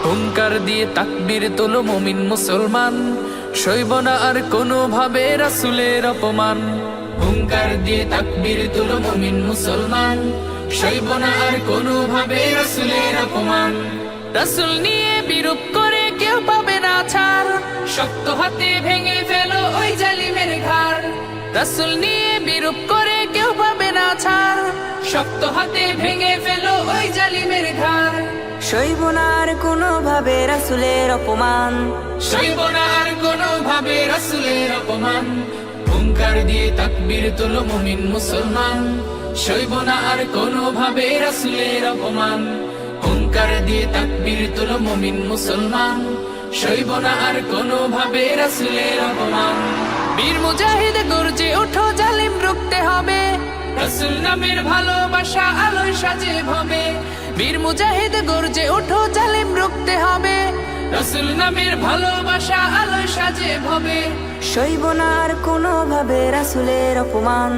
হুঙ্কার দিয়ে তাকবীর তোলো মুমিন মুসলমান, সইব না আর কোনো ভাবে রাসূলের অপমান। হুঙ্কার দিয়ে তাকবীর তোলো মুমিন মুসলমান, সইব না আর কোনো ভাবে রাসূলের অপমান। রাসূল নিয়ে বিরূপ করে কেউ পাবে না ছাড়, শক্ত হাতে ভেঙে ফেলো ওই জালিমের ঘাড়। রাসূল নিয়ে বিরূপ করে কেউ পাবে না ছাড়, শক্ত হাতে ভেঙে ফেলো ওই জালিমের ঘাড়। সইব না আর কোনো ভাবে রাসূলের অপমান, সইব না আর কোনো ভাবে রাসূলের অপমান। হুঙ্কার দিয়ে তাকবীর তোলো মুমিন মুসলমান, সইব না আর কোনো ভাবে রাসূলের অপমান। হুঙ্কার দিয়ে তাকবীর তোলো মুমিন মুসলমান, সইব না আর কোনো ভাবে রাসূলের অপমান। বীর মুজাহিদ গর্জে ওঠো, জালিম রুখতে হবে, রাসূল নামের ভালোবাসা আলোয় সাজে ভবে। বীর মুজাহিদ গর্জে ওঠো, জালিম রুখতে হবে, রাসূল নামের ভালোবাসা আলোয় সাজে ভবে। সইব না আর কোনো ভাবে রাসূলের অপমান,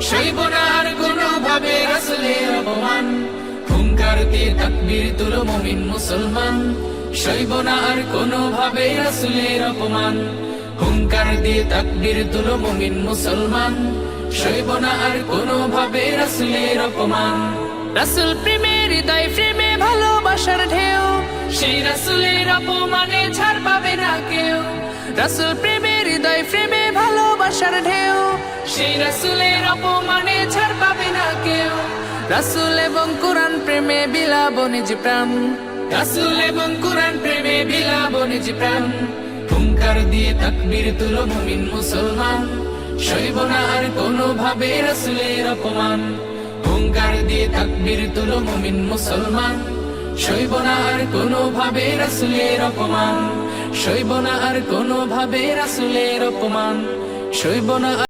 সইব না আর কোনো ভাবে রাসূলের অপমান। হুঙ্কার দিয়ে তাকবীর তোলো মুমিন মুসলমান, সইব না আর কোনো ভাবে রাসূলের অপমান। হুঙ্কার দিয়ে তাকবীর তোলো মুমিন মুসলমান, সইব না আর কোনো ভাবে রাসূলের অপমান। রাসূল প্রেমে হৃদয় প্রেমে ভালোবাসার ঢেউ, সেই রাসূলের অপমানে ছাড় পাবে না কেউ। রাসূল প্রেমে হৃদয় প্রেমে ভালোবাসার ঢেউ, সেই রাসূলের অপমানে ছাড় পাবে না কেউ। রাসূল এবং কুরআন প্রেমে বিলাবো নিজ প্রাণ, রাসূল এবং কুরআন প্রেমে বিলাবো নিজ প্রাণ। হুঙ্কার দিয়ে তাকবীর তুলো মুমিন মুসলমান, সইব না আর কোনো ভাবে রাসূলের অপমান। হুঙ্কার দিয়ে তাকবীর তুলো মুমিন মুসলমান, সইব না আর কোনো ভাবে রাসূলের অপমান। সইব না আর কোনো ভাবে রাসূলের অপমান, সইব না।